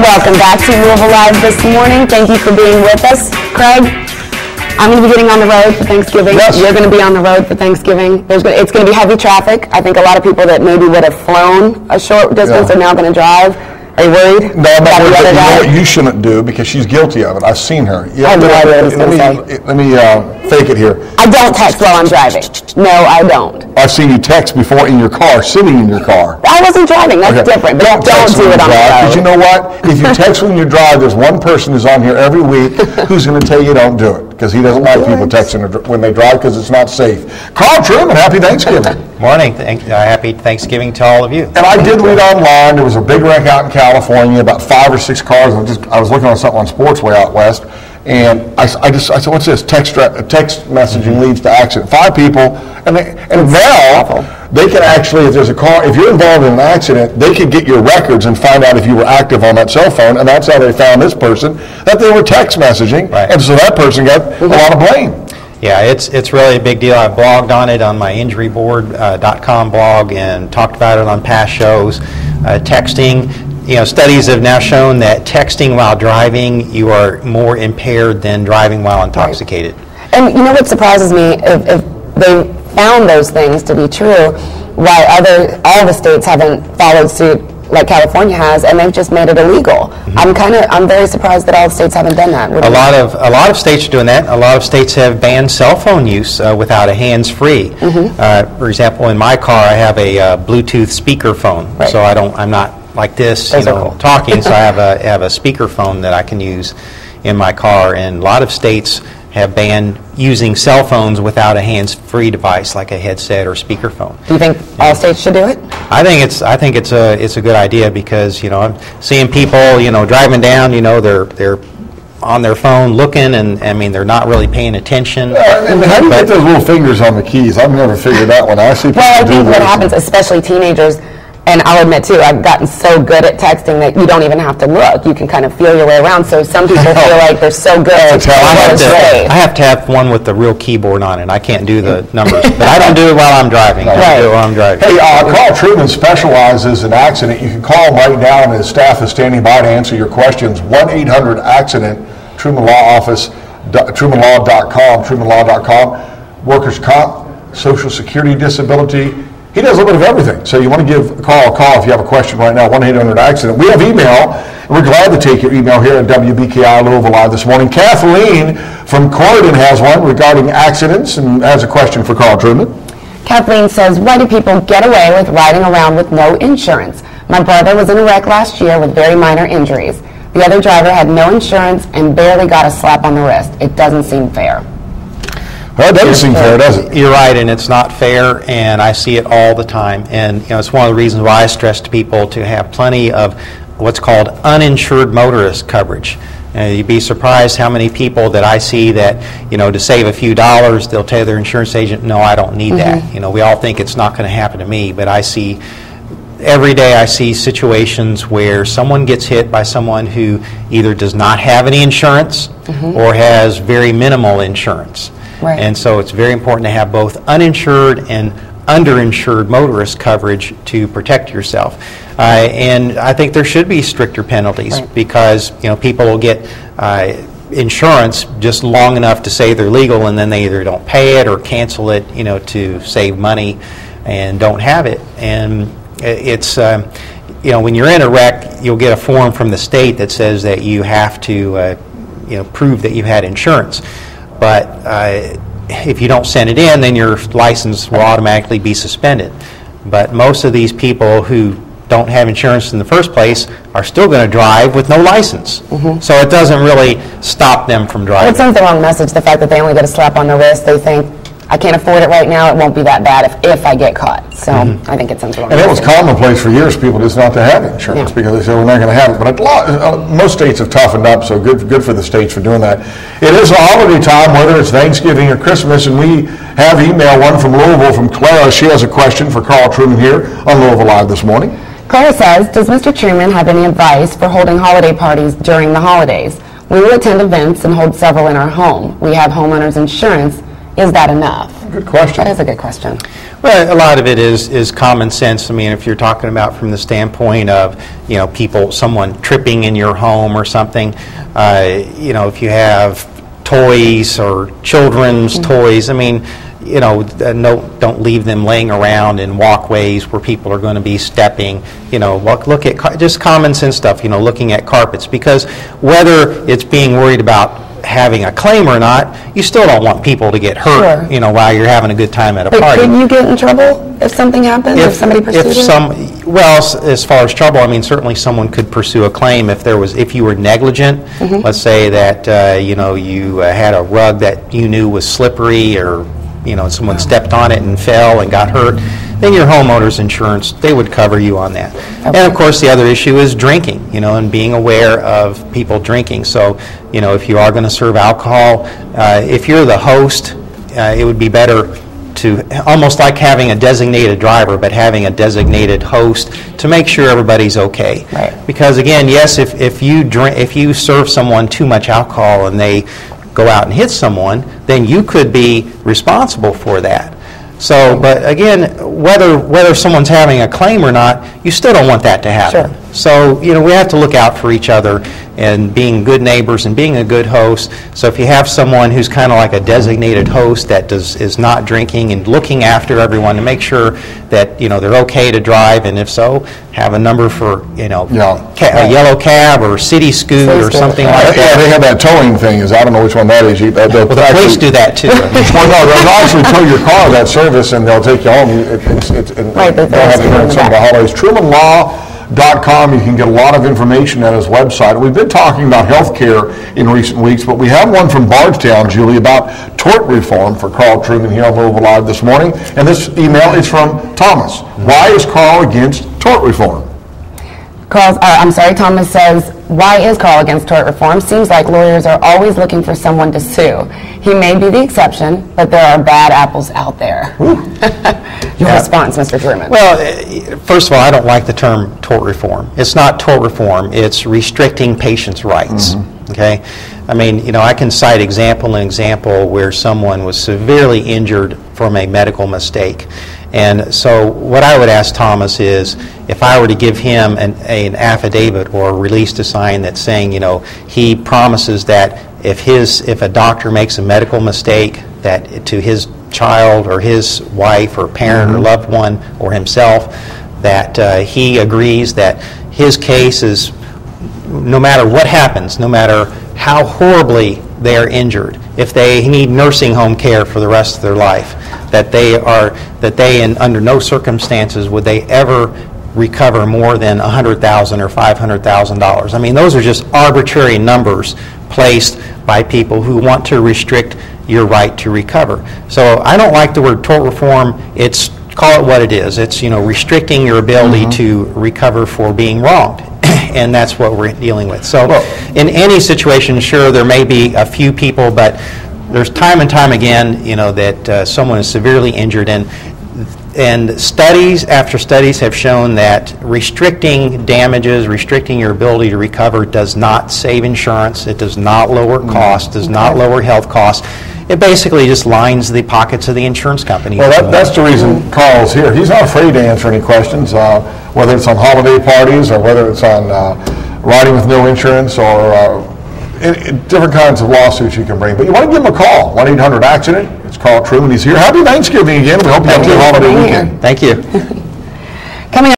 And welcome back to Louisville Live this morning. Thank you for being with us. Craig, I'm going to be getting on the road for Thanksgiving. Yes. You're going to be on the road for Thanksgiving. It's going to be heavy traffic. I think a lot of people that maybe would have flown a short distance are now going to drive. Are you worried? No, I'm not worried, but you know what you shouldn't do, because she's guilty of it. I've seen her. I have no idea what he's going to say. Let me fake it here. I don't text while I'm driving. No, I don't. I've seen you text before in your car, sitting in your car. I wasn't driving. That's different. But don't do it on the road. Because you know what? If you text when you drive, there's one person who's on here every week who's going to tell you don't do it, because he doesn't like people texting when they drive because it's not safe. Karl Truman, happy Thanksgiving. Morning. Happy Thanksgiving to all of you. And I did read online, there was a big wreck out in California, about 5 or 6 cars. I was looking on something on Sportsway out west, and I said, what's this? Text messaging leads to accident. 5 people, and now they can actually, if there's a car, if you're involved in an accident, they could get your records and find out if you were active on that cell phone, and that's how they found this person, that they were text messaging, and so that person got a lot of blame. Yeah, it's really a big deal. I blogged on it on my injuryboard.com blog and talked about it on past shows. Texting, studies have now shown that texting while driving, you are more impaired than driving while intoxicated. Right. And you know what surprises me? If they found those things to be true, why all the states haven't followed suit like California has, and they've just made it illegal. I'm very surprised that all the states haven't done that. A lot of states are doing that. A lot of states have banned cell phone use without a hands-free. For example, in my car, I have a Bluetooth speaker phone, so I'm not like this, talking. So I have a speaker phone that I can use in my car, and a lot of states have banned using cell phones without a hands-free device like a headset or speakerphone. Do you think all states should do it? I think it's a good idea, because I'm seeing people driving down, they're on their phone looking, and I mean they're not really paying attention. And how do you get those little fingers on the keys? I've never figured that one. I see people I think what happens, especially teenagers. And I'll admit, too, I've gotten so good at texting that you don't even have to look. You can kind of feel your way around. So some people feel like they're so good. I have to have one with the real keyboard on it. I can't do the numbers. But I don't do it while I'm driving. I do it while I'm driving. Hey, Karl Truman specializes in accident. You can call him right now, and his staff is standing by to answer your questions. 1-800-ACCIDENT, Truman Law Office, trumanlaw.com, workers' comp, Social Security disability. He does a little bit of everything. So you want to give Karl a call if you have a question right now, 1-800-ACCIDENT. We have email, and we're glad to take your email here at WBKI Louisville Live this morning. Kathleen from Corydon has one regarding accidents and has a question for Karl Truman. Kathleen says, why do people get away with riding around with no insurance? My brother was in a wreck last year with very minor injuries. The other driver had no insurance and barely got a slap on the wrist. It doesn't seem fair. Well, it doesn't seem fair, does it? You're right, and it's not fair, and I see it all the time. And it's one of the reasons why I stress to people to have plenty of what's called uninsured motorist coverage. You'd be surprised how many people that I see that, to save a few dollars, they'll tell their insurance agent, no, I don't need that. We all think it's not going to happen to me, but every day I see situations where someone gets hit by someone who either does not have any insurance or has very minimal insurance. Right. And so it's very important to have both uninsured and underinsured motorist coverage to protect yourself. And I think there should be stricter penalties, because people will get insurance just long enough to say they're legal, and then they either don't pay it or cancel it, to save money, and don't have it. And it's when you're in a wreck, you'll get a form from the state that says that you have to prove that you've had insurance. But if you don't send it in, then your license will automatically be suspended. But most of these people who don't have insurance in the first place are still going to drive with no license. So it doesn't really stop them from driving. It sends the wrong message, the fact that they only get a slap on the wrist. They think, I can't afford it right now, it won't be that bad if I get caught. So I think it sends the wrong message. And it was commonplace for years, people just not to have insurance because they said we're not going to have it. But most states have toughened up, so good for the states for doing that. It is a holiday time, whether it's Thanksgiving or Christmas, and we have email, one from Louisville, from Clara. She has a question for Karl Truman here on Louisville Live this morning. Clara says, does Mr. Truman have any advice for holding holiday parties during the holidays? We will attend events and hold several in our home. We have homeowners insurance. Is that enough? Good question. That is a good question. Well, a lot of it is common sense. I mean, if you're talking about from the standpoint of, someone tripping in your home or something, if you have toys or children's toys, I mean, don't leave them laying around in walkways where people are going to be stepping. Look at just common sense stuff, looking at carpets, because whether it's being worried about having a claim or not, you still don't want people to get hurt, Sure. while you're having a good time at a But party. could you get in trouble if something happens, if somebody pursued you? Well, as far as trouble, I mean, certainly someone could pursue a claim if you were negligent. Let's say that, you had a rug that you knew was slippery, or someone stepped on it and fell and got hurt, then your homeowner's insurance, they would cover you on that. Okay. And of course the other issue is drinking, and being aware of people drinking. So, if you are going to serve alcohol, if you're the host, it would be better to, almost like having a designated driver, but having a designated host to make sure everybody's okay. Right. Because again, yes, if you serve someone too much alcohol and they go out and hit someone, then you could be responsible for that. So, but again, whether someone's having a claim or not, you still don't want that to happen. Sure. So, we have to look out for each other and being good neighbors and being a good host. So if you have someone who's kind of like a designated host that is not drinking and looking after everyone to make sure that, they're okay to drive, and if so, have a number for, a yellow cab or city scoot or something like that. Yeah, they have that towing thing. I don't know which one that is. Well, the police do that too. Well, no, they'll actually tow your car, that service, and they'll take you home. Right, they'll have you during some of the holidays. TrumanLaw.com, you can get a lot of information at his website. We've been talking about health care in recent weeks, but we have one from Bardstown, Julie, about tort reform for Karl Truman here on Louisville Live this morning. And this email is from Thomas. Why is Karl against tort reform? Thomas says, why is Karl against tort reform? Seems like lawyers are always looking for someone to sue. He may be the exception, but there are bad apples out there. Your response, Mr. Truman. Well, first of all, I don't like the term tort reform. It's not tort reform. It's restricting patients' rights. Okay? I mean, I can cite example where someone was severely injured from a medical mistake. And so what I would ask Thomas is, if I were to give him an affidavit or a release to sign that's saying, he promises that if a doctor makes a medical mistake, that to his child or his wife or parent or loved one or himself, that he agrees that his case is, no matter what happens, no matter how horribly they are injured, if they need nursing home care for the rest of their life, that they under no circumstances would they ever recover more than $100,000 or $500,000. I mean, those are just arbitrary numbers placed by people who want to restrict your right to recover. So I don't like the word tort reform. Call it what it is. It's restricting your ability to recover for being wronged. And that's what we're dealing with. So in any situation, sure, there may be a few people, but there's time and time again, that someone is severely injured, and studies after studies have shown that restricting damages, restricting your ability to recover does not save insurance. It does not lower costs, does not lower health costs. It basically just lines the pockets of the insurance company. Well, that's the reason Karl's here. He's not afraid to answer any questions, whether it's on holiday parties or whether it's on riding with no insurance or different kinds of lawsuits you can bring. But you want to give him a call, 1-800-ACCIDENT. It's Karl Truman. He's here. Happy Thanksgiving again. We hope you have a good holiday weekend. Thank you.